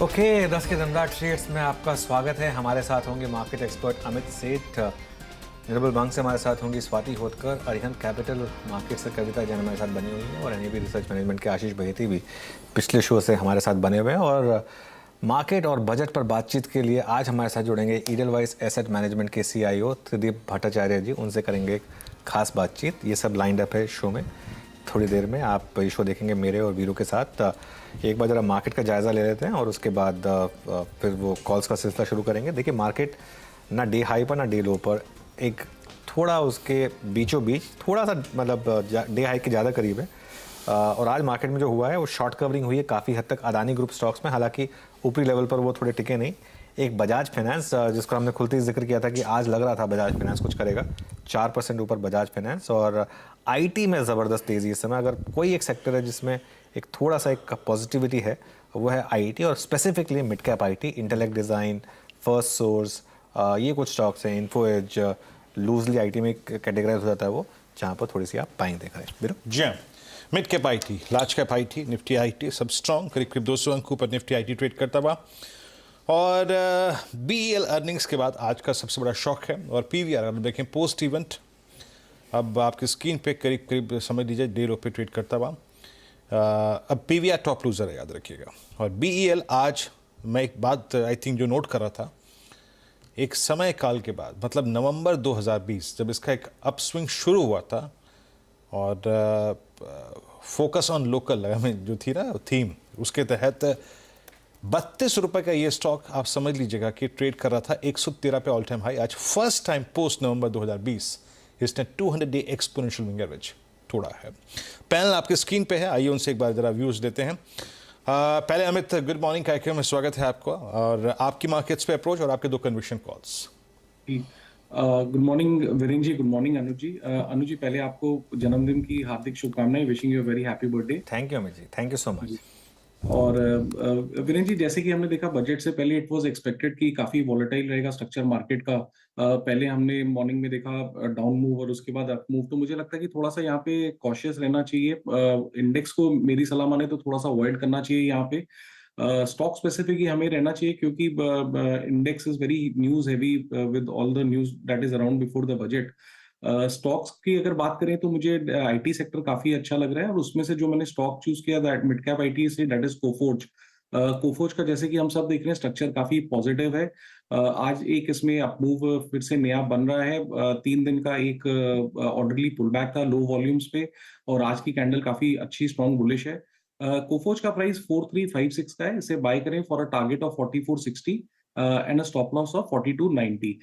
Okay 10 के दमदार trades में आपका स्वागत है। हमारे साथ होंगे मार्केट एक्सपर्ट अमित सेठ, निर्मल बैंक से हमारे साथ होंगी स्वाति होतकर, अरिहंत कैपिटल मार्केट से कविता जैन हमारे साथ बनी हुई है और एनएबी रिसर्च मैनेजमेंट के आशीष बहेती भी पिछले शो से हमारे साथ बने हुए हैं। और मार्केट और बजट पर बातचीत के लिए आज हमारे साथ जुड़ेंगे ईडलवाइज एसेट मैनेजमेंट के CIO त्रिदीप भट्टाचार्य जी। उनसे करेंगे एक खास बातचीत। ये सब लाइंड अप है शो में। थोड़ी देर में आप ये शो देखेंगे मेरे और वीरू के साथ। एक बार ज़रा मार्केट का जायज़ा ले लेते हैं और उसके बाद फिर वो कॉल्स का सिलसिला शुरू करेंगे। देखिए मार्केट ना डे हाई पर ना डे लो पर, एक थोड़ा उसके बीचों बीच, थोड़ा सा मतलब डे हाई के ज़्यादा करीब है। और आज मार्केट में जो हुआ है वो शॉर्ट कवरिंग हुई है काफ़ी हद तक अदानी ग्रुप स्टॉक्स में। हालांकि ऊपरी लेवल पर वो थोड़े टिके नहीं। एक बजाज फाइनेंस जिसको हमने खुलते ही जिक्र किया था कि आज लग रहा था बजाज फाइनेंस कुछ करेगा, 4% ऊपर बजाज फाइनेंस। और IT में ज़बरदस्त तेज़ी इस समय। अगर कोई एक सेक्टर है जिसमें एक थोड़ा सा एक पॉजिटिविटी है वो है IT, और specifically mid cap IT, intellect design, first source, ये कुछ स्टॉक्स हैं। इन्फो एज लूजली IT में कैटेगराइज हो जाता है वो, जहाँ पर थोड़ी सी आप बाइंग देख रहे हैं। बिल्कुल जी हाँ, mid cap IT, large cap IT, Nifty IT सब स्ट्रॉन्ग, करीब करीब 200 अंकों पर निफ्टी IT ट्रेड करता हुआ। और BEL अर्निंग्स के बाद आज का सबसे बड़ा शॉक है। और PVR अगर देखें पोस्ट इवेंट, अब आपकी स्क्रीन पे करीब करीब समझ लीजिए डे लो पे ट्रेड करता हुआ। अब PVR टॉप लूजर है, याद रखिएगा। और BEL आज मैं एक बात आई थिंक जो नोट कर रहा था, एक समय काल के बाद, मतलब नवंबर 2020 जब इसका एक अपस्विंग शुरू हुआ था और फोकस ऑन लोकल में जो थी ना थीम, उसके तहत 32 रुपए का ये स्टॉक आप समझ लीजिएगा कि ट्रेड कर रहा था 113 पे ऑल टाइम हाई। आज फर्स्ट टाइम पोस्ट नवंबर 2020 इसने 200 डे एक्सपोनेंशियल विंग एवरेज तोड़ा है। पैनल आपके स्क्रीन पे है, आइए उनसे एक बार जरा व्यूज देते हैं। पहले अमित, गुड मॉर्निंग कार्यक्रम में स्वागत है आपको, और आपकी मार्केट्स पे अप्रोच और आपके दो conviction calls. Good morning Virendra ji, good morning Anuj ji. Anuj ji, पहले आपको जन्मदिन की हार्दिक शुभकामनाएं। Wishing you very happy birthday. Thank you Amit ji, thank you so much. और वीरेंद्र जी, जैसे कि हमने देखा बजट से पहले इट वाज एक्सपेक्टेड कि काफी वॉलेटाइल रहेगा स्ट्रक्चर मार्केट का। पहले हमने मॉर्निंग में देखा डाउन मूव और उसके बाद अप मूव। तो मुझे लगता है कि थोड़ा सा यहाँ पे कॉशियस रहना चाहिए। इंडेक्स को मेरी सलाह माने तो थोड़ा सा अवॉइड करना चाहिए यहाँ पे। स्टॉक स्पेसिफिक ही हमें रहना चाहिए, क्योंकि index is very news heavy with all the news that is around before the budget. Stocks की अगर बात करें तो मुझे IT सेक्टर काफी अच्छा लग रहा है, और उसमें से जो मैंने स्टॉक चूज किया दैट मिड कैप IT से, दैट इज कोफोर्ज। कोफोर्ज का जैसे कि हम सब देख रहे हैं स्ट्रक्चर काफी पॉजिटिव है। आज एक इसमें अपमूव फिर से नया बन रहा है। 3 दिन का एक ऑर्डरली पुल बैक था लो वॉल्यूम्स पे, और आज की कैंडल काफी अच्छी स्ट्रॉन्ग बुलिश है। कोफोर्ज का प्राइस 4356 का है। इसे बाय करें for a target of 4460 and a stop loss of 4290।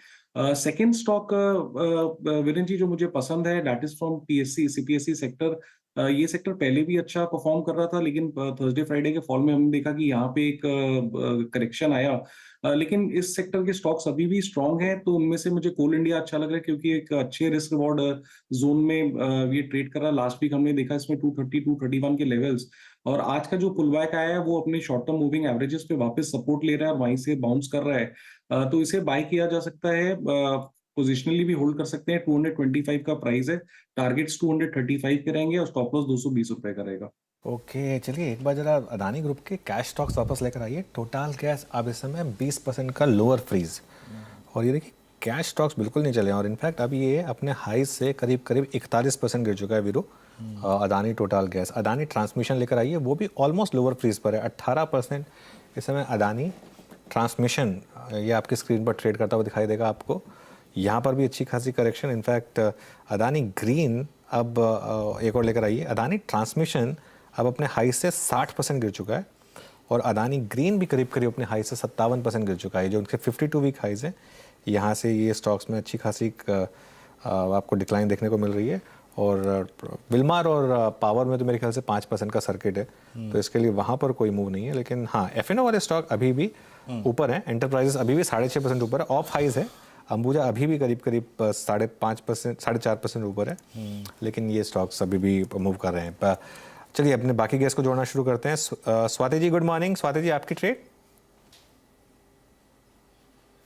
Second stock Virendra ji जो मुझे पसंद है, that is from PSC CPSE sector. ये सेक्टर पहले भी अच्छा परफॉर्म कर रहा था, लेकिन थर्सडे फ्राइडे के फॉल में हमने देखा कि यहाँ पे एक करेक्शन आया। लेकिन इस सेक्टर के स्टॉक्स अभी भी स्ट्रांग है। तो उनमें से मुझे कोल इंडिया अच्छा लग रहा है, क्योंकि एक अच्छे रिस्क रिवॉर्ड जोन में ये ट्रेड कर रहा है। लास्ट वीक हमने देखा इसमें 230 231 के लेवल्स, और आज का जो पुल बैक आया है वो अपने शॉर्ट टर्म मूविंग एवरेजेस पे वापस सपोर्ट ले रहा है और वहीं से बाउंस कर रहा है। तो इसे बाय किया जा सकता है। पोजिशनली भी होल्ड कर सकते हैं। 225 का प्राइस है। टारगेट्स 235 के रहेंगे और स्टॉप लॉस 220 रुपए का रहेगा। ओके चलिए एक बार जरा अदानी ग्रुप के कैश स्टॉक्स वापस लेकर आइए। टोटल गैस अब इस समय 20% का लोअर फ्रीज, और ये देखिए कैश स्टॉक्स बिल्कुल नहीं चले। और इनफैक्ट अभी ये अपने हाई से करीब करीब 41% गिर चुका है वीरो। Adani total gas, Adani transmission लेकर आइए, वो भी ऑलमोस्ट लोअर फ्रीज पर है, 18% इस समय अदानी ट्रांसमिशन। ये आपकी स्क्रीन पर ट्रेड करता हुआ दिखाई देगा आपको। यहाँ पर भी अच्छी खासी करेक्शन। इनफैक्ट अदानी ग्रीन अब एक और लेकर आइए। अदानी ट्रांसमिशन अब अपने हाई से 60% गिर चुका है, और अदानी ग्रीन भी करीब करीब अपने हाई से 57% गिर चुका है, जो उनके 52 वीक हाइज हैं। यहाँ से ये स्टॉक्स में अच्छी खासी आपको डिक्लाइन देखने को मिल रही है। और विलमार और पावर में तो मेरे ख्याल से 5% का सर्किट है, तो इसके लिए वहाँ पर कोई मूव नहीं है। लेकिन हाँ, FNO वाले स्टॉक अभी भी ऊपर हैं। एंटरप्राइजेस अभी भी 6.5% ऊपर है, ऑफ हाइज है। अंबुजा अभी भी करीब करीब 5.5% 4.5% ऊपर है, लेकिन ये स्टॉक्स अभी भी मूव कर रहे हैं। चलिए अपने बाकी गेस्ट को जोड़ना शुरू करते हैं। Swati ji, good morning. स्वाति जी, आपकी trade?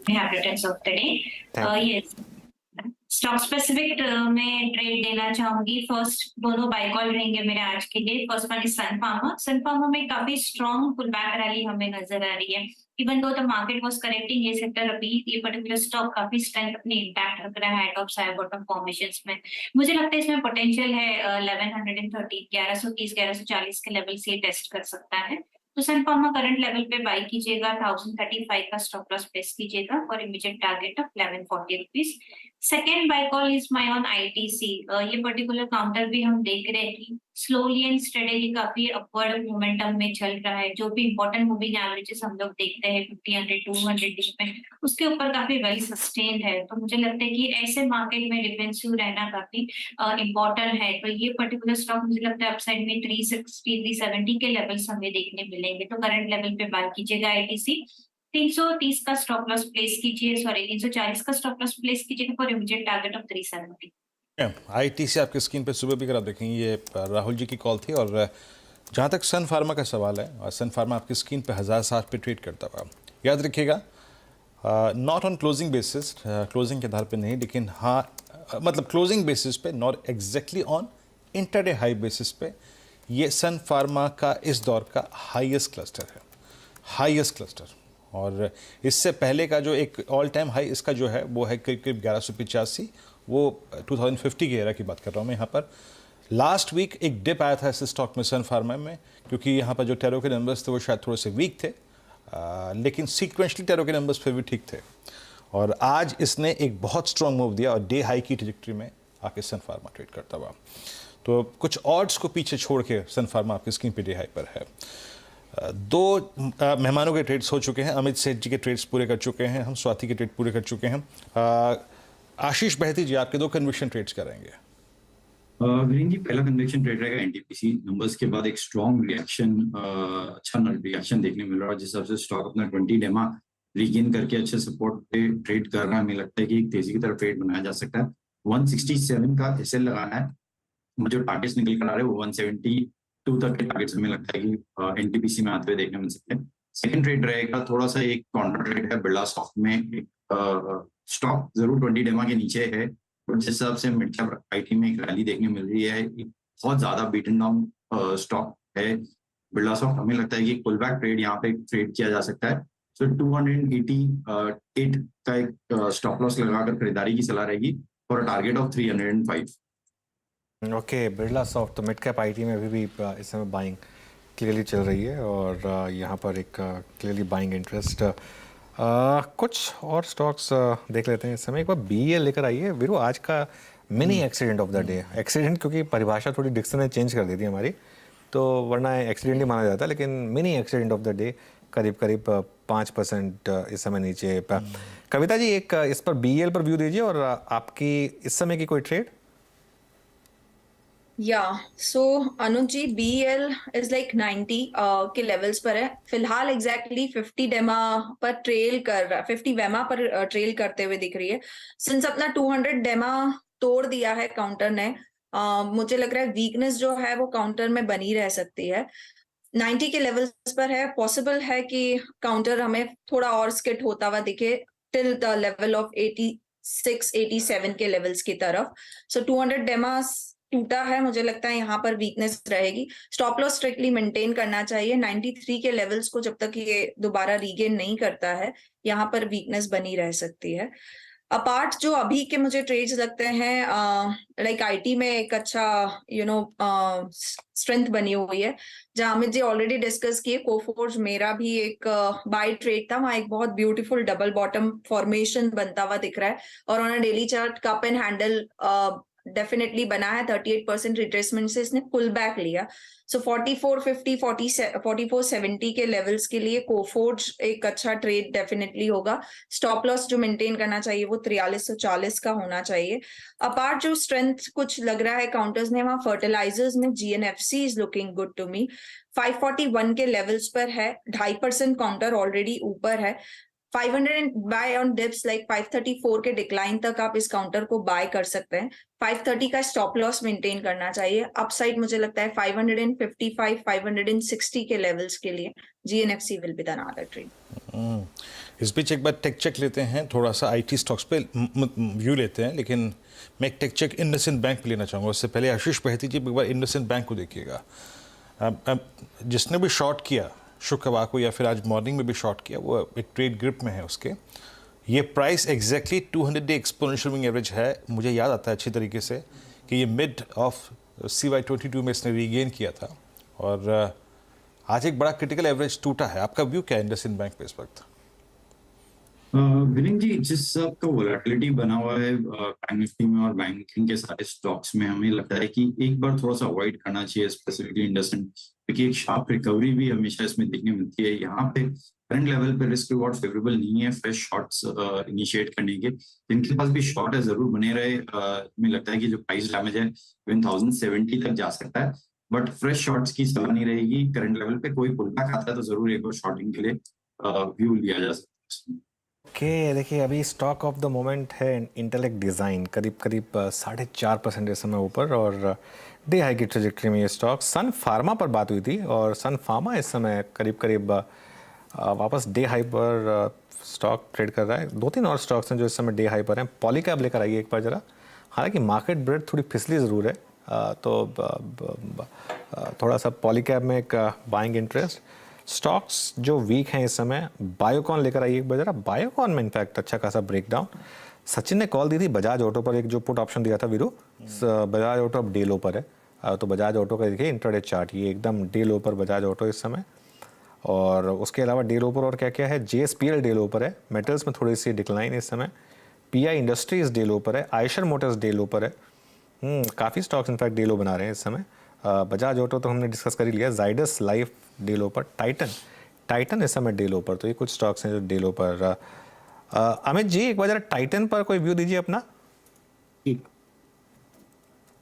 Happy returns of the day. Thank you. Yes. Stock specific में ट्रेड देना चाहूंगी। फर्स्ट दोनों बाय कॉल रहेंगे मेरे आज के लिए। First one is Sun Pharma. Sun Pharma में काफी स्ट्रॉन्ग पुल बैक रैली हमें नजर आ रही है। Even though the market was correcting, ये सेक्टर अभी ये पर्टिकुलर स्टॉक काफी स्ट्रेंथ अपनी इंटैक्ट रख रहा है टॉप साइड बॉटम फॉर्मेशंस में। मुझे लगता है इसमें पोटेंशियल है 1130 1130 1140 के लेवल से टेस्ट कर सकता है। तो सन फार्मा करंट लेवल पे बाय कीजिएगा, 1035 का स्टॉप लॉस प्लेस कीजिएगा और immediate target of 1140 rupees. Second by call is my on ITC. ये पर्टिकुलर काउंटर भी हम देख रहे हैं कि स्लोली एंड स्टेडीली काफी अपवर्ड मोमेंटम में चल रहा है। जो भी इंपॉर्टेंट मूविंग एवरेजेस हम लोग देखते हैं 50 100 200 में, उसके ऊपर काफी वेल सस्टेन्ड है। तो मुझे लगता है कि ऐसे मार्केट में डिफेंसिव रहना काफी इंपॉर्टेंट है। तो ये पर्टिकुलर स्टॉक मुझे लगता है अपसाइड में 360 370 के लेवल्स हमें देखने मिलेंगे। तो करंट लेवल पे बाय कीजिएगा आईटीसी। 330 का स्टॉप लॉस प्लेस कीजिए, सॉरी 340 का स्टॉप लॉस प्लेस कीजिएगा for immediate target of 370। ITC आपके स्क्रीन पे सुबह भी कर आप देखेंगे, ये राहुल जी की कॉल थी। और जहाँ तक सन फार्मा का सवाल है, और सन फार्मा आपकी स्क्रीन पे 1060 पे ट्रेड करता हुआ, याद रखिएगा not on closing basis, closing के आधार पे नहीं, लेकिन हाँ मतलब क्लोजिंग बेसिस पे, not exactly on intraday high basis पे, ये सन फार्मा का इस दौर का हाईएस्ट क्लस्टर है, हाईएस्ट क्लस्टर। और इससे पहले का जो एक ऑल टाइम हाई इसका जो है वो है करीब करीब 1185, वो 2050 के एरा की बात कर रहा हूँ मैं यहाँ पर। लास्ट वीक एक डिप आया था इस स्टॉक में सन फार्मा में, क्योंकि यहाँ पर जो टेरो के नंबर्स थे वो शायद थोड़े से वीक थे, लेकिन सीक्वेंशली टेरो के नंबर्स फिर भी ठीक थे। और आज इसने एक बहुत स्ट्रॉन्ग मूव दिया और डे हाई की ट्रैजेक्टरी में आके सन फार्मा ट्रेड करता हुआ। तो कुछ ऑड्स को पीछे छोड़ के सन फार्मा आपकी स्क्रीन पे डे हाई पर है। दो मेहमानों के ट्रेड्स हो चुके हैं, अमित सेठ जी के ट्रेड्स पूरे कर चुके हैं, हम स्वाति के ट्रेड पूरे कर चुके हैं। आशीष बहती जी, आपके दो कन्विक्शन ट्रेड्स करेंगे। वीरेंद्र जी, पहला कन्विक्शन ट्रेड रहेगा एनटीपीसी। नंबर्स के बाद एक स्ट्रॉन्ग रिएक्शन, अच्छा रिएक्शन देखने मिल रहा है, जिस हिसाब से स्टॉक अपना 20 डेमा रीगेन करके अच्छे सपोर्ट पे ट्रेड कर रहा है। हमें लगता है कि एक तेजी की तरफ ट्रेड बनाया जा सकता है। 167 का एसएल लगाना है, मुझे टारगेट्स निकल कर आ रहे हैं वो 172 तक के टारगेट्स हमें लगता है कि एनटीपीसी में आते हुए देखने मिल सकते हैं। सेकंड ट्रेड रहेगा थोड़ा सा एक काउंटर ट्रेड है बिरला सॉफ्ट में। एक स्टॉक जरूर 20 डेमा के नीचे है, जिस हिसाब से मिड कैप आईटी में एक रैली देखने मिल रही है, एक बहुत ज्यादा बीटन डाउन स्टॉक है बिरला सॉफ्ट। हमें लगता है कि पुल बैक ट्रेड यहाँ पे ट्रेड किया जा सकता है। सो 288 का एक स्टॉप लॉस लगाकर खरीदारी की सलाह रहेगी और target of 305। Okay, Birla soft तो मिड कैप आईटी में अभी भी इस समय बाइंग क्लियरली चल रही है और यहाँ पर एक क्लियरली बाइंग इंटरेस्ट। कुछ और स्टॉक्स देख लेते हैं इस समय। एक बार बीएल लेकर आइए वीरू, आज का mini accident of the day. Accident क्योंकि परिभाषा थोड़ी डिक्शन ने चेंज कर दी थी हमारी, तो वरना एक्सीडेंट ही माना जाता है, लेकिन mini accident of the day करीब करीब 5% इस समय नीचे। कविता जी, एक इस पर बीएल पर व्यू दीजिए और आपकी इस समय की कोई trade. So Anuj ji, BL is like 90 के लेवल्स पर है फिलहाल। एग्जैक्टली 50 डेमा पर ट्रेल कर रहा है, 50 वेमा पर ट्रेल करते हुए दिख रही है। सिंस अपना 200 डेमा तोड़ दिया है काउंटर ने, मुझे लग रहा है वीकनेस जो है वो काउंटर में बनी रह सकती है। 90 के लेवल्स पर है, पॉसिबल है कि काउंटर हमें थोड़ा और स्किट होता हुआ दिखे टिल द लेवल ऑफ 86 87 के लेवल्स की तरफ। सो 200 डेमा टूटा है, मुझे लगता है यहाँ पर वीकनेस रहेगी। स्टॉप लॉस स्ट्रिक्टली मेंटेन करना चाहिए 93 के लेवल्स को, जब तक ये दोबारा रीगेन नहीं करता है यहाँ पर वीकनेस बनी रह सकती है। अपार्ट जो अभी के मुझे ट्रेड्स लगते हैं, लाइक आईटी में एक अच्छा स्ट्रेंथ बनी हुई है, जहां अमित जी ऑलरेडी डिस्कस किए। कोफोर्ज मेरा भी एक बाय ट्रेड था, वहां एक बहुत ब्यूटीफुल डबल बॉटम फॉर्मेशन बनता हुआ दिख रहा है और on a daily chart cup and handle definitely बना है। 38% रिट्रेसमेंट से इसने पुल बैक लिया। सो 4450 4470 के लेवल्स के लिए कोफोर्ज एक अच्छा ट्रेड डेफिनेटली होगा। स्टॉप लॉस जो मेंटेन करना चाहिए वो 4340 का होना चाहिए। अपार्ट जो स्ट्रेंथ कुछ लग रहा है काउंटर्स ने, वहां फर्टिलाइजर्स में GNFC is looking good to me. 541 के लेवल्स पर है, 2.5% काउंटर ऑलरेडी ऊपर है। 500 बाय ऑन डिप्स लाइक 534 के डिक्लाइन तक आप इस काउंटर को बाय कर सकते हैं। 530 का स्टॉप लॉस मेंटेन करना चाहिए। अपसाइड मुझे लगता है 555 560 के लेवल्स के लिए GNFC will be the another trade. इस बीच एक बार टेक चेक लेते हैं, थोड़ा सा आईटी स्टॉक्स पे व्यू लेते हैं, लेकिन मैं एक टेक चेक इंडसइंड बैंक पे लेना चाहूँगा। उससे पहले आशीष बहती जी एक बार इंडसइंड बैंक को देखिएगा। अब जिसने भी शॉर्ट किया शुक्रवार को या फिर आज मॉर्निंग में भी शॉर्ट किया, वो एक ट्रेड ग्रिप में है उसके। ये price exactly 200 day exponential moving average है। मुझे याद आता है अच्छी तरीके से कि ये मिड ऑफ CY22 में इसने रीगेन किया था और आज एक बड़ा क्रिटिकल एवरेज टूटा है। आपका व्यू क्या है इंडसइंड बैंक पे इस वक्त? विनीत जी, जिस हिसाब का वोलेटिलिटी बना हुआ है बैंक निफ्टी में और बैंकिंग के सारे स्टॉक्स में, हमें लगता है कि एक बार थोड़ा सा अवॉइड करना चाहिए, स्पेसिफिकली इंडसइंड, क्योंकि एक शार्प रिकवरी भी हमेशा इसमें देखने मिलती है। यहाँ पे करंट लेवल पे रिस्क रिवॉर्ड फेवरेबल नहीं है फ्रेश शॉर्ट्स इनिशिएट करने के। जिनके पास भी शॉर्ट है जरूर बने रहे। हमें लगता है कि जो प्राइस डैमेज है इवन 1070 तक जा सकता है, बट फ्रेश शॉर्ट्स की सलाह नहीं रहेगी। करंट लेवल पे कोई पुल बैक आता है तो जरूर एक बार शॉर्टिंग के लिए व्यू लिया जा सकता है। ओके, देखिए अभी स्टॉक ऑफ द मोमेंट है इंटेलेक्ट डिज़ाइन, करीब 4.5% इस समय ऊपर और डे हाई की ट्रेजेक्ट्री में ये स्टॉक। सन फार्मा पर बात हुई थी और सन फार्मा इस समय करीब वापस डे हाई पर स्टॉक ट्रेड कर रहा है। 2-3 और स्टॉक्स हैं जो इस समय डे हाई पर हैं। पॉलीकैब लेकर आइए एक बार ज़रा। हालांकि मार्केट ब्रेड थोड़ी फिसली ज़रूर है, तो थोड़ा सा पॉलीकैब में एक बाइंग इंटरेस्ट। स्टॉक्स जो वीक हैं इस समय, बायोकॉन लेकर आइए एक बार जरा। बायोकॉन में इनफैक्ट अच्छा खासा ब्रेकडाउन। सचिन ने कॉल दी थी बजाज ऑटो पर, एक जो पुट ऑप्शन दिया था वीरू, बजाज ऑटो अब डे लो पर है। तो बजाज ऑटो का देखिए इंट्राडे चार्ट, ये एकदम डे लो पर बजाज ऑटो इस समय। और उसके अलावा डे लो पर और क्या क्या है, JSPL डे लो पर है। मेटल्स में थोड़ी सी डिक्लाइन इस समय। PI इंडस्ट्रीज डे लो पर है। आयशर मोटर्स डे लो पर है। काफ़ी स्टॉक्स इनफैक्ट डे लो बना रहे हैं इस समय। बजाज ऑटो तो हमने डिस्कस कर ही लिया। जाइडस लाइफ डे लो पर। टाइटन इस समय डे लो पर। तो ये कुछ स्टॉक्स हैं जो डे लो पर। अमित जी एक बार जरा टाइटन पर कोई व्यू दीजिए अपना।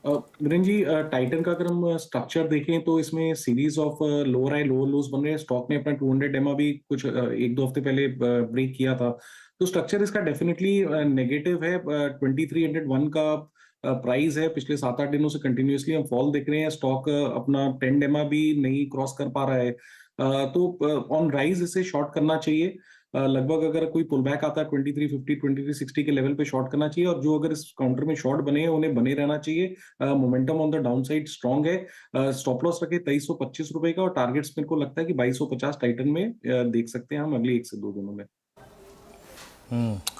वीरेंद्र जी, टाइटन का अगर हम स्ट्रक्चर देखें तो इसमें series of lower high lower लोज बन रहे हैं। स्टॉक ने अपना 200 EMA भी कुछ 1-2 हफ्ते पहले ब्रेक किया था। तो स्ट्रक्चर इसका डेफिनेटली नेगेटिव है। 2301 का प्राइस है। पिछले 7-8 दिनों से कंटिन्यूअसली हम फॉल देख रहे हैं। स्टॉक अपना 10 EMA भी नहीं क्रॉस कर पा रहा है। तो ऑन राइज इसे शॉर्ट करना चाहिए। लगभग अगर कोई पुल बैक आता है 2350 2360 के लेवल पे शॉर्ट करना चाहिए। और जो अगर इस काउंटर में शॉर्ट बने हैं उन्हें बने रहना चाहिए। Momentum on the down side strong है। स्टॉप लॉस रखे 2325 रुपए का और टारगेट्स मेरे को लगता है कि 2250 टाइटन में देख सकते हैं हम अगले 1 से 2 दिनों में।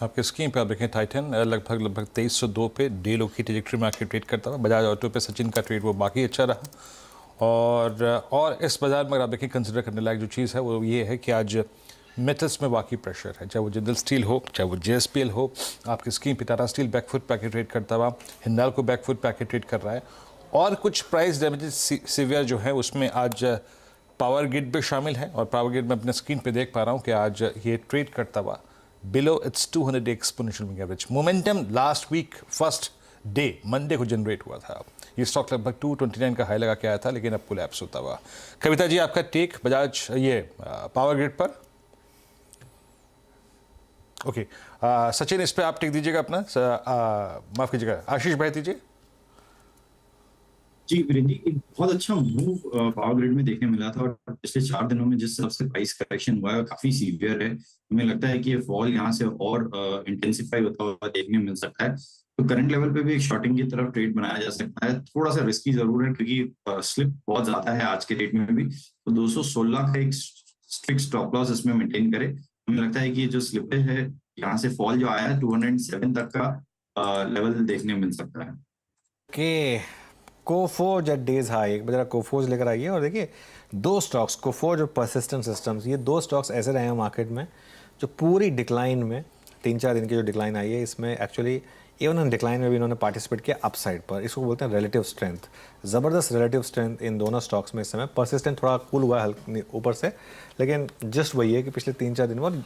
आपके स्क्रीन पे आप देखें टाइटन लगभग 2302 पे डे लो की ट्रेजेक्ट्री में आके ट्रेड करता हुआ। बजाज ऑटो पे सचिन का ट्रेड वो बाकी अच्छा रहा। और इस बाजार में अगर आप देखें कंसिडर करने लायक जो चीज़ है वो ये है कि आज मेटल्स में वाकई प्रेशर है, चाहे वो जिंदल स्टील हो, चाहे वो JSPL हो। आपकी स्क्रीन पे Tata Steel backfoot packet trade करता हुआ, हिंडाल्को बैकफुट पैकेट ट्रेड कर रहा है। और कुछ प्राइस डैमेजेस सीवियर जो है उसमें आज पावर ग्रिड भी शामिल है। और पावर ग्रिड में अपने स्क्रीन पे देख पा रहा हूँ कि आज ये ट्रेड करता हुआ below its 200 day exponential moving average. Momentum last week first day Monday को जनरेट हुआ था। ये स्टॉक लगभग 229 का हाई लगा के आया था, लेकिन अब कोलैप्स होता हुआ। कविता जी आपका टेक बजाज ये पावर ग्रिड पर? ओके, सचिन इस पे आप टेक दीजिएगा अपना। माफ कीजिएगा आशीष बहती जी। जी वीरेंद्र जी, एक बहुत अच्छा मूव पावर ग्रिड में देखने मिला था। और पिछले 4 दिनों में जिस हिसाब से प्राइस करेक्शन हुआ है काफी सीवियर है। हमें लगता है कि ये फॉल यहाँ से और इंटेंसिफाई होता हुआ देखने मिल सकता है। तो करंट लेवल पे भी एक शॉर्टिंग की तरफ ट्रेड बनाया जा सकता है। थोड़ा सा रिस्की जरूर है क्योंकि स्लिप बहुत ज्यादा है आज के डेट में भी। तो 216 का एक स्ट्रिक्ट स्टॉप लॉस इसमें मेंटेन करे। हमें लगता है कि ये जो स्लिपेज है यहाँ से फॉल जो आया है 207 तक का लेवल देखने मिल सकता है। Okay, Coforge at day's high. एक बार कोफोर्ज लेकर आइए और देखिए 2 स्टॉक्स, कोफोर्ज और परसिस्टेंट सिस्टम्स, ये 2 स्टॉक्स ऐसे रहे हैं मार्केट में जो पूरी डिक्लाइन में 3-4 दिन की जो डिक्लाइन आई है इसमें एक्चुअली इवन इन डिक्लाइन में भी इन्होंने पार्टिसिपेट किया अपसाइड पर। इसको बोलते हैं रिलेटिव स्ट्रेंथ। ज़बरदस्त रिलेटिव स्ट्रेंथ इन दोनों स्टॉक्स में इस समय। परसिस्टेंट थोड़ा कूल हुआ है ऊपर से, लेकिन जस्ट वही है कि पिछले 3-4 दिन में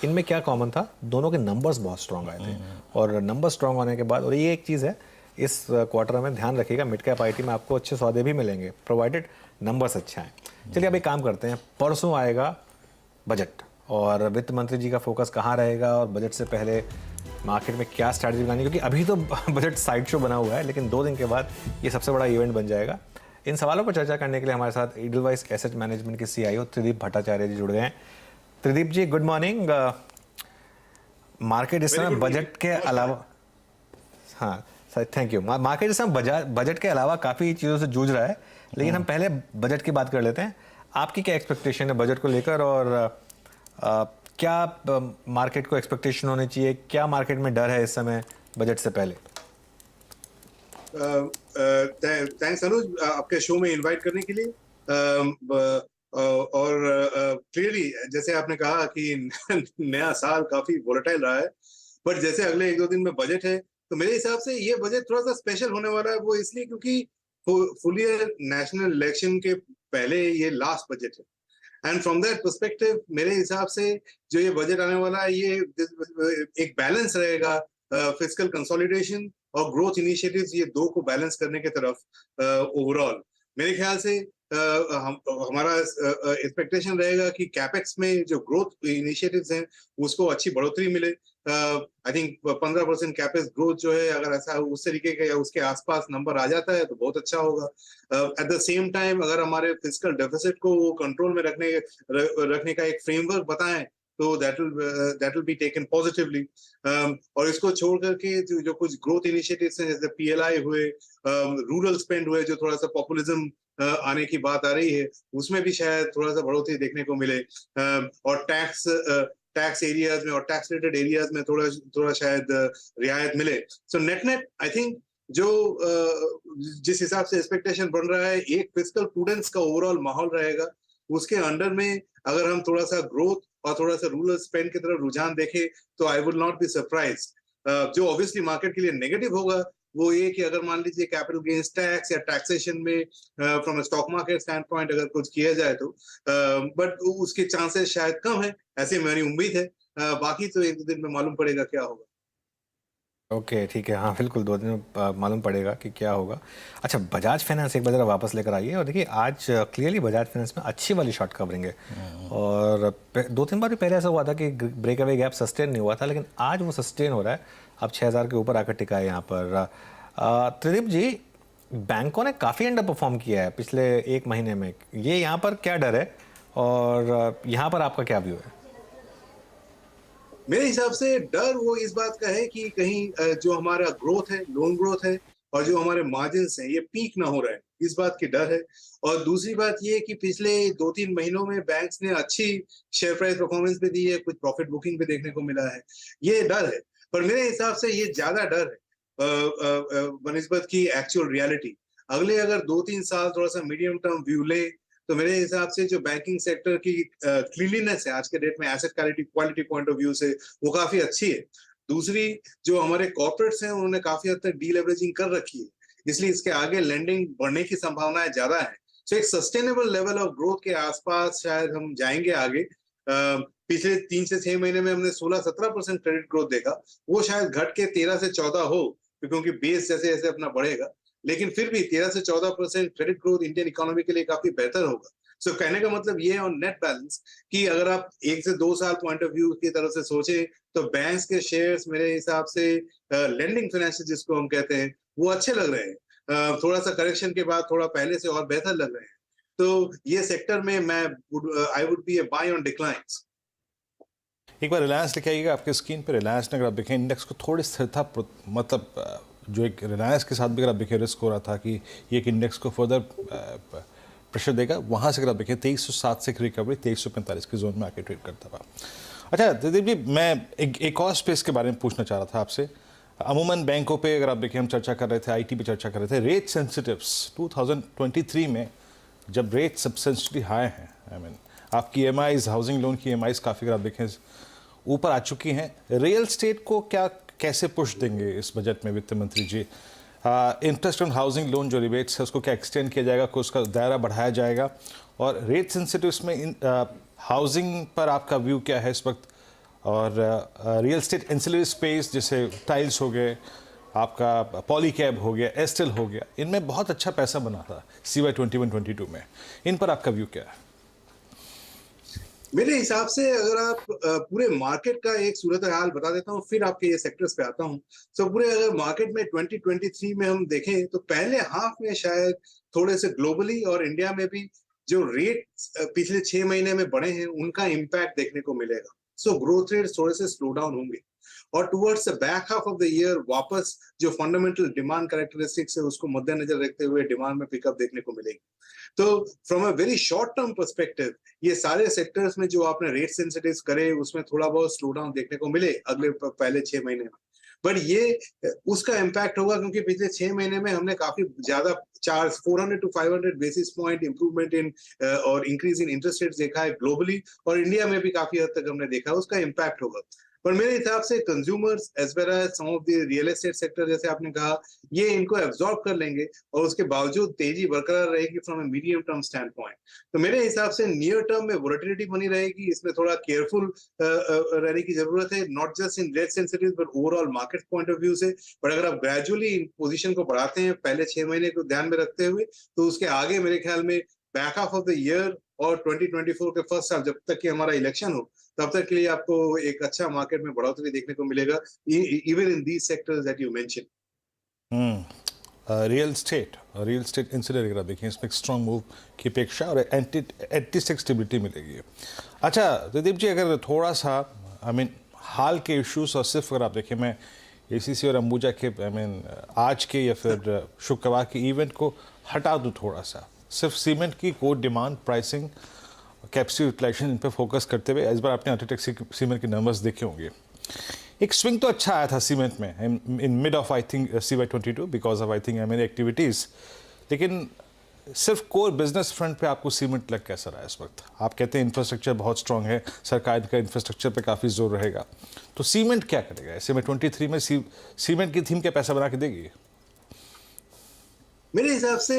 इनमें क्या कॉमन था, दोनों के नंबर्स बहुत स्ट्रॉन्ग आए थे। और नंबर स्ट्रॉन्ग होने के बाद, और ये एक चीज़ है इस क्वार्टर में ध्यान रखिएगा, मिड कैप IT में आपको अच्छे सौदे भी मिलेंगे प्रोवाइडेड नंबर्स अच्छे आए। चलिए अब एक काम करते हैं, परसों आएगा बजट और वित्त मंत्री जी का फोकस कहाँ रहेगा और बजट से पहले मार्केट में क्या स्ट्रैटेजी बनानी, क्योंकि अभी तो बजट साइड शो बना हुआ है, लेकिन 2 दिन के बाद ये सबसे बड़ा इवेंट बन जाएगा। इन सवालों पर चर्चा करने के लिए हमारे साथ एडलवाइस एसेट मैनेजमेंट के CIO त्रिदीप भट्टाचार्य जी जुड़ गए हैं। त्रिदीप जी, गुड मॉर्निंग। मार्केट इस समय बजट के अलावा, हाँ सर, थैंक यू। मार्केट इस समय बजट के अलावा काफ़ी चीज़ों से जूझ रहा है, लेकिन हम पहले बजट की बात कर लेते हैं। आपकी क्या एक्सपेक्टेशन है बजट को लेकर, और क्या मार्केट को एक्सपेक्टेशन होनी चाहिए, क्या मार्केट में डर है इस समय बजट से पहले? थैंक्स अनुज, आपके शो में इनवाइट करने के लिए। और क्लियरली जैसे आपने कहा कि नया साल काफी वोलेटाइल रहा है, बट जैसे अगले 1-2 दिन में बजट है, तो मेरे हिसाब से ये बजट थोड़ा सा स्पेशल होने वाला है। वो इसलिए क्योंकि फुल ईयर नेशनल इलेक्शन के पहले ये लास्ट बजट है, एंड फ्रॉम दैट पर्सपेक्टिव मेरे हिसाब से जो ये बजट आने वाला है, ये एक बैलेंस रहेगा, फिस्कल कंसोलिडेशन और ग्रोथ इनिशिएटिव्स, ये दो को बैलेंस करने के तरफ ओवरऑल मेरे ख्याल से हमारा एक्सपेक्टेशन रहेगा कि कैपेक्स में जो ग्रोथ इनिशिएटिव्स हैं उसको अच्छी बढ़ोतरी मिले। आई थिंक 15% कैपेक्स ग्रोथ जो है, अगर ऐसा उस तरीके का या उसके आसपास नंबर आ जाता है तो बहुत अच्छा होगा। एट द सेम टाइम अगर हमारे फिस्कल डेफिसिट को कंट्रोल में रखने का एक फ्रेमवर्क बताएं तो that will be taken positively. और इसको छोड़ करके जो कुछ ग्रोथ इनिशिएटिव्स हैं, जैसे पीएलआई हुए, रूरल स्पेंड हुए, जो थोड़ा सा पॉपुलिज्म आने की बात आ रही है, उसमें भी शायद थोड़ा सा बढ़ोतरी देखने को मिले, और टैक्स एरियाज में और टैक्स रिलेटेड एरियाज में थोड़ा शायद रियायत मिले। सो नेट आई थिंक जो जिस हिसाब से एक्सपेक्टेशन बन रहा है, एक फिस्कल प्रूडेंस का ओवरऑल माहौल रहेगा, उसके अंडर में अगर हम थोड़ा सा ग्रोथ और थोड़ा सा रूरल स्पेंड की तरफ रुझान देखें तो I would not be surprise. जो ऑब्वियसली मार्केट के लिए नेगेटिव होगा वो ये कि अगर मान लीजिए कैपिटल गेन्स टैक्स या टैक्सेशन में from a stock market stand point अगर कुछ किया जाए तो, बट उसके चांसेस शायद कम है, ऐसी मेरी उम्मीद है। बाकी तो 1-2 दिन में मालूम पड़ेगा क्या होगा। ओके, ठीक है, हाँ बिल्कुल 2 दिन में मालूम पड़ेगा कि क्या होगा। अच्छा, बजाज फाइनेंस एक बार जरा वापस लेकर आइए, और देखिए आज क्लियरली बजाज फाइनेंस में अच्छी वाली शॉर्ट कवरिंग है, और 2-3 बार भी पहले ऐसा हुआ था कि ब्रेक अवे गैप सस्टेन नहीं हुआ था, लेकिन आज वो सस्टेन हो रहा है, अब 6000 के ऊपर आकर टिका है यहाँ पर। त्रिदीप जी, बैंकों ने काफ़ी अंडर परफॉर्म किया है पिछले 1 महीने में, ये यहाँ पर क्या डर है, और यहाँ पर आपका क्या व्यू है? मेरे हिसाब से डर वो इस बात का है कि कहीं जो हमारा ग्रोथ है, लोन ग्रोथ है, और जो हमारे मार्जिन्स हैं, ये पीक ना हो रहा है, इस बात की डर है। और दूसरी बात ये कि पिछले 2-3 महीनों में बैंक्स ने अच्छी शेयर प्राइस परफॉर्मेंस भी दी है, कुछ प्रॉफिट बुकिंग भी देखने को मिला है, ये डर है। पर मेरे हिसाब से ये ज्यादा डर है बनिस्बत की एक्चुअल रियलिटी। अगले अगर 2-3 साल थोड़ा सा मीडियम टर्म व्यू ले तो मेरे हिसाब से जो बैंकिंग सेक्टर की क्लीनलीनेस है आज के डेट में asset quality point of view से, वो काफी अच्छी है। दूसरी, जो हमारे कॉर्पोरेट्स हैं उन्होंने काफी हद तक डीलेवरेजिंग कर रखी है, इसलिए इसके आगे लेंडिंग बढ़ने की संभावनाएं ज्यादा है। सो एक सस्टेनेबल लेवल ऑफ ग्रोथ के आसपास शायद हम जाएंगे आगे। पिछले 3 से 6 महीने में हमने 16-17% क्रेडिट ग्रोथ देखा, वो शायद घट के 13 से 14 हो, क्योंकि बेस जैसे जैसे अपना बढ़ेगा, लेकिन फिर भी 13 से 14% क्रेडिट ग्रोथ इंडियन इकोनॉमी के लिए काफी बेहतर होगा। सो कहने का मतलब ये है ऑन नेट बैलेंस कि अगर आप 1 से 2 साल पॉइंट ऑफ व्यू की तरफ से सोचें तो बैंक्स के शेयर्स मेरे हिसाब से लेंडिंग फाइनेंस जिसको हम कहते हैं वो अच्छे लग रहे हैं, थोड़ा सा करेक्शन के बाद थोड़ा पहले से और बेहतर लग रहे हैं। तो ये सेक्टर में I would be a buy on declines. एक बार रिलायंस लेके आइएगा आपके स्क्रीन पे। रिलायंस ने अगर आप देखें इंडेक्स को थोड़ी स्थिरता, मतलब जो एक रिलायंस के साथ भी अगर आप देखें रिस्क हो रहा था कि ये एक इंडेक्स को फर्दर प्रेशर देगा, वहाँ से अगर आप देखें 2307 से रिकवरी 2345 के जोन में आके ट्रेड करता हुआ। अच्छा त्रिदीप जी, मैं एक और स्पेस के बारे में पूछना चाह रहा था आपसे। अमूमन बैंकों पे अगर आप देखें हम चर्चा कर रहे थे, आईटी पे चर्चा कर रहे थे, रेट सेंसिटिव्स 2023 में जब रेट सब्सटेंशियली हाई हैं, आई मीन आपकी EMIs, हाउसिंग लोन की EMIs काफ़ी अगर आप देखें ऊपर आ चुकी हैं, रियल स्टेट को कैसे पुश देंगे इस बजट में वित्त मंत्री जी? इंटरेस्ट ऑन हाउसिंग लोन जो रिबेट्स है उसको क्या एक्सटेंड किया जाएगा, को उसका दायरा बढ़ाया जाएगा, और रेट सेंसिटिव्स में हाउसिंग पर आपका व्यू क्या है इस वक्त? और रियल स्टेट एंसिलरी स्पेस जैसे टाइल्स हो गए, आपका पॉलीकैब हो गया, एस्टेल हो गया, इनमें बहुत अच्छा पैसा बना था CY 21-22 में, इन पर आपका व्यू क्या है? मेरे हिसाब से अगर आप पूरे मार्केट का एक सूरत हाल बता देता हूँ, फिर आपके ये सेक्टर्स पे आता हूँ। सो पूरे अगर मार्केट में 2023 में हम देखें तो पहले हाफ में शायद थोड़े से ग्लोबली और इंडिया में भी जो रेट पिछले 6 महीने में बढ़े हैं उनका इम्पैक्ट देखने को मिलेगा। सो ग्रोथ रेट थोड़े से स्लो डाउन होंगे और towards the back half of the year वापस जो फंडामेंटल डिमांड कैरेक्टरिस्टिक्स है उसको मद्देनजर रखते हुए डिमांड में पिकअप देखने को मिलेगी। तो from a very short term perspective ये सारे सेक्टर्स में जो आपने रेट सेंसिटिव करे उसमें थोड़ा बहुत स्लो डाउन देखने को मिले अगले पहले 6 महीने में, बट ये उसका इम्पैक्ट होगा क्योंकि पिछले 6 महीने में हमने काफी ज्यादा 400 to 500 basis point improvement in और इंक्रीज इन इंटरेस्ट रेट देखा है ग्लोबली और इंडिया में भी काफी हद तक हमने देखा है, उसका इम्पैक्ट होगा। पर मेरे हिसाब से consumers as well as some of the real estate sector जैसे आपने कहा ये इनको एब्जॉर्ब कर लेंगे और उसके बावजूद तेजी बरकरार रहेगी from a medium term stand point. तो मेरे हिसाब से नियर टर्म में वोलेटिलिटी बनी रहेगी, इसमें थोड़ा केयरफुल रहने की जरूरत है, not just in rate sensitive but overall market point of view से। बट अगर आप ग्रेजुअली पोजिशन को बढ़ाते हैं पहले 6 महीने को ध्यान में रखते हुए तो उसके आगे मेरे ख्याल में back half of the year और 2024 के फर्स्ट हाफ जब तक कि हमारा इलेक्शन हो तब तक के लिए आपको एक अच्छा मार्केट में बढ़ोतरी देखने को मिलेगा even in these sectors that you mention. Real estate incident अगर आप देखें इसमें एक स्ट्रॉन्ग मूव की अपेक्षा और एंटी स्टेबिलिटी मिलेगी। अच्छा प्रदीप जी, अगर थोड़ा सा हाल के इश्यूज और सिर्फ अगर आप देखें मैं एसीसी और अंबुजा के आज के या फिर शुक्रवार के इवेंट को हटा दूँ थोड़ा सा, सिर्फ सीमेंट की core demand pricing capacity utilisation इन पर फोकस करते हुए इस बार आपने अल्ट्राटेक सीमेंट के नंबर्स देखे होंगे। एक स्विंग तो अच्छा आया था सीमेंट में in mid of I think CY22 because of I think M and A activities, लेकिन सिर्फ कोर बिजनेस फ्रंट पे आपको सीमेंट लग कैसा रहा है इस वक्त? आप कहते हैं इंफ्रास्ट्रक्चर बहुत स्ट्रांग है, सरकार का इंफ्रास्ट्रक्चर पे काफ़ी जोर रहेगा, तो सीमेंट क्या करेगा? ऐसे में 23 में सीमेंट की थीम क्या पैसा बना के देगी? मेरे हिसाब से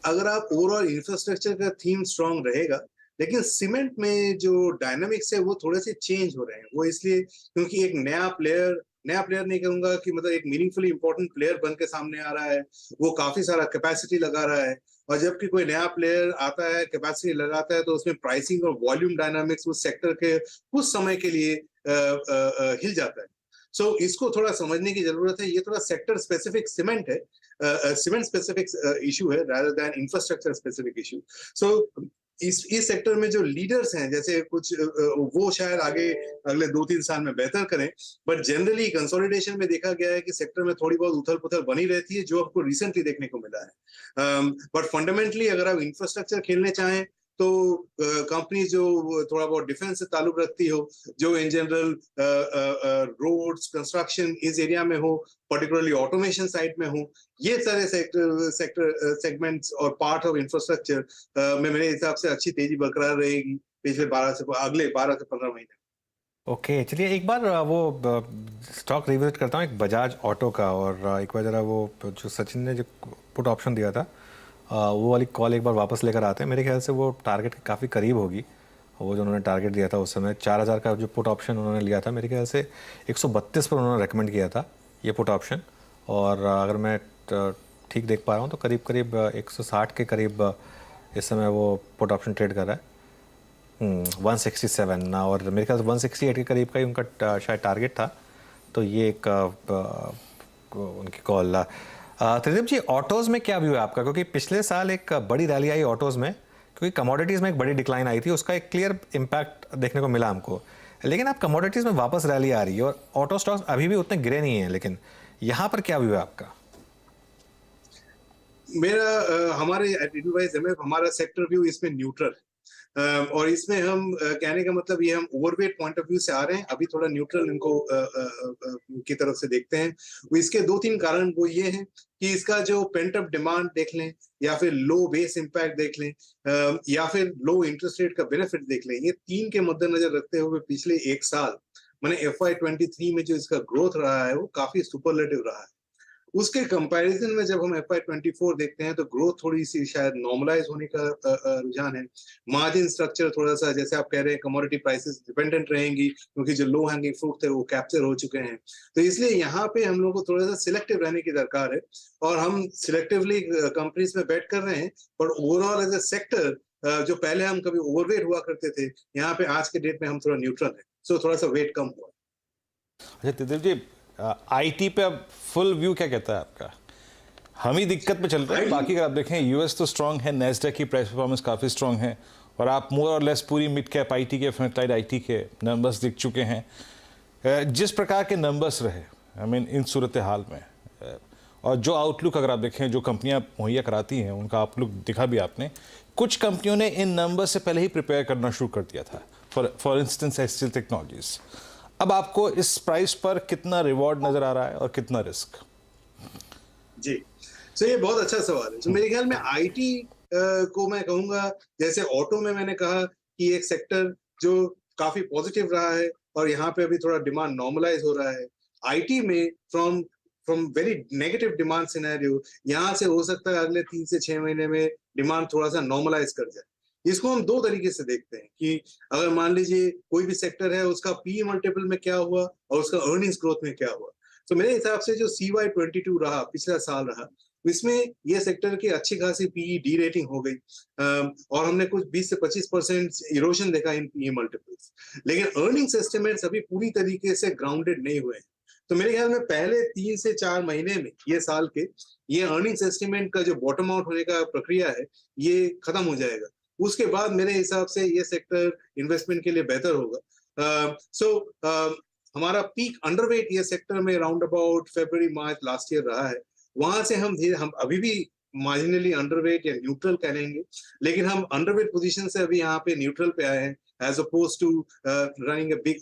अगर आप ओवरऑल इंफ्रास्ट्रक्चर का थीम स्ट्रांग रहेगा लेकिन सीमेंट में जो डायनामिक्स है वो थोड़े से चेंज हो रहे हैं। वो इसलिए क्योंकि एक नया प्लेयर नहीं कहूंगा कि मतलब एक मीनिंगफुली इंपॉर्टेंट प्लेयर बन के सामने आ रहा है, वो काफी सारा कैपेसिटी लगा रहा है और जबकि कोई नया प्लेयर आता है कैपेसिटी लगाता है तो उसमें प्राइसिंग और वॉल्यूम डायनामिक्स उस सेक्टर के कुछ समय के लिए हिल जाता है। सो इसको थोड़ा समझने की जरूरत है। ये थोड़ा सेक्टर स्पेसिफिक सीमेंट है, सीमेंट स्पेसिफिक इशू है rather than infrastructure specific issue. So इस सेक्टर में जो लीडर्स हैं जैसे कुछ वो शायद आगे अगले 2-3 साल में बेहतर करें, बट जनरली कंसोलिडेशन में देखा गया है कि सेक्टर में थोड़ी बहुत उथल पुथल बनी रहती है जो आपको रिसेंटली देखने को मिला है। बट फंडामेंटली अगर आप इंफ्रास्ट्रक्चर खेलने चाहें तो कंपनी जो थोड़ा बहुत डिफेंस से ताल्लुक रखती हो, जो इन जनरल रोड्स कंस्ट्रक्शन इस एरिया में हो, पर्टिकुलरली ऑटोमेशन साइड में हो, ये सारे सेगमेंट्स और पार्ट ऑफ इंफ्रास्ट्रक्चर में मेरे हिसाब से अच्छी तेजी बरकरार रहेगी अगले 12 से 15 महीने। ओके, चलिए एक बार वो स्टॉक रिविजिट करता हूँ एक बजाज ऑटो का, और एक बार जरा वो जो सचिन ने जो पुट ऑप्शन दिया था वो वाली कॉल एक बार वापस लेकर आते हैं। मेरे ख्याल से वो टारगेट के काफ़ी करीब होगी। वो जो उन्होंने टारगेट दिया था उस समय 4000 का जो पुट ऑप्शन उन्होंने लिया था, मेरे ख्याल से 132 पर उन्होंने रेकमेंड किया था ये पुट ऑप्शन, और अगर मैं ठीक देख पा रहा हूँ तो करीब करीब 160 के करीब इस समय वो पुट ऑप्शन ट्रेड कर रहा है 167 ना, और मेरे ख्याल से 168 के करीब का ही उनका शायद टारगेट था। तो ये एक उनकी कॉल। त्रिदीप जी, ऑटोज़ में क्या व्यू है आपका? क्योंकि पिछले साल एक बड़ी रैली आई ऑटोज़ में, क्योंकि कमोडिटीज़ में एक बड़ी डिक्लाइन आई थी, उसका एक क्लियर इम्पैक्ट देखने को मिला हमको, लेकिन अब कमोडिटीज़ में वापस रैली आ रही है और ऑटो स्टॉक्स अभी भी उतने गिरे नहीं हैं, लेकिन यहाँ पर क्या व्यू है आपका? मेरा हमारे एडवाइस हमारा सेक्टर व्यू इसमें न्यूट्रल है, और इसमें हम कहने का मतलब ये हम ओवरवेट पॉइंट ऑफ व्यू से आ रहे हैं, अभी थोड़ा न्यूट्रल इनको की तरफ से देखते हैं। इसके 2-3 कारण वो ये हैं कि इसका जो पेंट अप डिमांड देख लें, या फिर लो बेस इम्पैक्ट देख लें, या फिर लो इंटरेस्ट रेट का बेनिफिट देख लें, ये 3 के मद्देनजर रखते हुए पिछले 1 साल माने FY23 में जो इसका ग्रोथ रहा है वो काफी सुपरलेटिव रहा है। उसके कंपैरिजन में जब हम FY24 देखते हैं तो ग्रोथ थोड़ी सी शायद नॉर्मलाइज होने का रुझान है। मार्जिन स्ट्रक्चर थोड़ा सा, जैसे आप कह रहे हैं, कमोडिटी प्राइसेस डिपेंडेंट रहेंगी क्योंकि जो लो हैंगिंग फ्रूट थे वो कैप्चर हो चुके हैं। तो इसलिए यहाँ पे हम लोग को थोड़ा सा सिलेक्टिव रहने की दरकार है, और हम सिलेक्टिवली कंपनीज में बेट कर रहे हैं। पर ओवरऑल एज ए सेक्टर जो पहले हम कभी ओवरवेट हुआ करते थे, यहाँ पे आज के डेट में हम थोड़ा न्यूट्रल है, सो थोड़ा सा वेट कम हुआ। अच्छा त्रिदीप जी, आईटी पे अब फुल व्यू क्या कहता है आपका? हम ही दिक्कत में चल रहे हैं। बाकी अगर आप देखें यूएस तो स्ट्रांग है, नेस्डैक की प्राइस परफॉर्मेंस काफ़ी स्ट्रांग है और आप मोर और लेस पूरी मिड कैप आईटी के, फ्रंटलाइन आईटी के नंबर्स दिख चुके हैं। जिस प्रकार के नंबर्स रहे इन सूरत हाल में, और जो आउटलुक अगर आप देखें जो कंपनियां मुहैया कराती हैं उनका आउटलुक दिखा भी आपने। कुछ कंपनियों ने इन नंबर से पहले ही प्रिपेयर करना शुरू कर दिया था, फॉर इंस्टेंस एचसीएल टेक्नोलॉजीज। अब आपको इस प्राइस पर कितना रिवॉर्ड नजर आ रहा है और कितना रिस्क? जी, तो ये बहुत अच्छा सवाल है। तो मेरे ख्याल में आईटी को मैं कहूंगा, जैसे ऑटो में मैंने कहा कि एक सेक्टर जो काफी पॉजिटिव रहा है और यहाँ पे अभी थोड़ा डिमांड नॉर्मलाइज हो रहा है। आईटी में from very negative demand scenario यहाँ से हो सकता है अगले 3 से 6 महीने में डिमांड थोड़ा सा नॉर्मलाइज कर जाए। इसको हम 2 तरीके से देखते हैं कि अगर मान लीजिए कोई भी सेक्टर है, उसका पी मल्टीपल में क्या हुआ और उसका अर्निंग्स ग्रोथ में क्या हुआ। तो मेरे हिसाब से जो CY22 रहा, पिछला साल रहा, इसमें ये सेक्टर की अच्छी खासी पीई डी रेटिंग हो गई और हमने कुछ 20 से 25% इरोशन देखा इन पीई मल्टीपल्स। लेकिन अर्निंग्स एस्टिमेट्स अभी पूरी तरीके से ग्राउंडेड नहीं हुए हैं। तो मेरे ख्याल में पहले 3 से 4 महीने में ये साल के ये अर्निंग्स एस्टिमेट का जो बॉटम आउट होने का प्रक्रिया है ये खत्म हो जाएगा। उसके बाद मेरे हिसाब से ये सेक्टर इन्वेस्टमेंट के लिए बेहतर होगा। हमारा पीक अंडरवेट ये सेक्टर में round about February March last year रहा है। वहां से हम अभी भी मार्जिनली अंडरवेट या न्यूट्रल कहेंगे, लेकिन हम अंडरवेट पोजीशन से अभी यहाँ पे न्यूट्रल पे आए हैं as opposed to running a big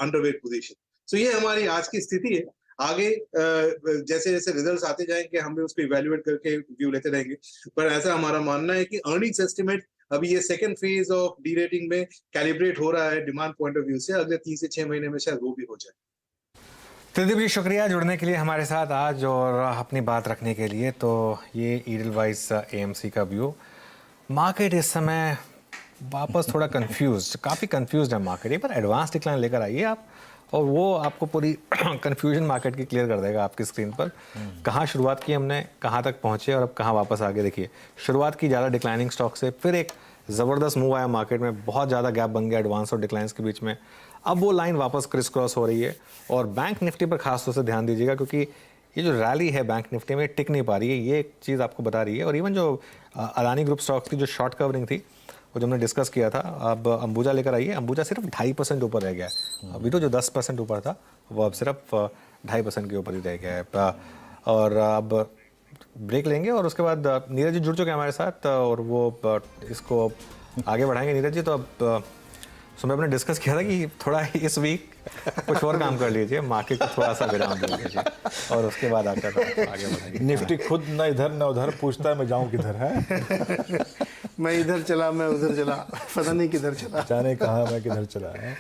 underweight position. तो ये हमारी आज की स्थिति है। आगे जैसे जैसे रिजल्ट्स आते जाएंगे हम भी उसको इवैल्यूएट करके व्यू लेते रहेंगे, पर ऐसा हमारा मानना है कि अर्निंग्स एस्टिमेट अभी ये second phase of D rating में कैलिब्रेट हो रहा है डिमांड पॉइंट ऑफ व्यू से। अगले 3 से 6 महीने में शायद वो भी हो जाए। त्रिदीप जी, शुक्रिया जुड़ने के लिए हमारे साथ आज और अपनी बात रखने के लिए। तो ये ईडलवाइज AMC का व्यू। मार्केट इस समय वापस थोड़ा काफ़ी कंफ्यूज है मार्केट। एक बार एडवांस डिक्लाइन लेकर आइए आप और वो आपको पूरी कंफ्यूजन मार्केट की क्लियर कर देगा आपकी स्क्रीन पर। कहाँ शुरुआत की हमने, कहाँ तक पहुँचे और अब कहाँ वापस आगे। देखिए, शुरुआत की ज़्यादा डिक्लाइनिंग स्टॉक से, फिर एक ज़बरदस्त मूव आया मार्केट में, बहुत ज़्यादा गैप बन गया एडवांस और डिक्लाइंस के बीच में। अब वो लाइन वापस क्रिस क्रॉस हो रही है और बैंक निफ्टी पर खास तौर से ध्यान दीजिएगा, क्योंकि ये जो रैली है बैंक निफ्टी में टिक नहीं पा रही है, ये एक चीज़ आपको बता रही है। और इवन जो अदानी ग्रुप स्टॉक्स की जो शॉर्ट कवरिंग थी वो जो हमने डिस्कस किया था, अब अंबुजा लेकर आइए। अंबुजा सिर्फ 2.5% ऊपर रह गया है। अभी तो जो 10% ऊपर था वो अब सिर्फ 2.5% के ऊपर ही रह गया है। और अब ब्रेक लेंगे और उसके बाद नीरज जी जुड़ चुके हैं हमारे साथ और वो इसको आगे बढ़ाएंगे। नीरज जी, तो अब सुबह हमने डिस्कस किया था कि थोड़ा इस वीक कुछ और काम कर लीजिए, मार्केट को थोड़ा सा विराम दे लीजिए और उसके बाद आकर आगे बढ़ाएंगे। निफ्टी खुद न इधर न उधर पूछता है मैं जाऊं किधर है। मैं इधर चला, मैं उधर चला, पता नहीं किधर चला, जाने कहाँ मैं किधर चला है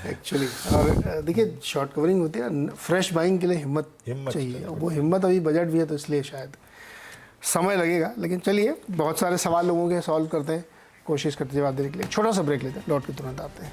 एक्चुअली। और देखिए, शॉर्ट कवरिंग होती है, फ्रेश बाइंग के लिए हिम्मत चाहिए। वो हिम्मत अभी बजट भी है तो इसलिए शायद समय लगेगा। लेकिन चलिए, बहुत सारे सवाल लोगों के सॉल्व करते हैं, कोशिश करते जवाब देने के लिए। छोटा सा ब्रेक लेते हैं, लौट के तुरंत आते हैं।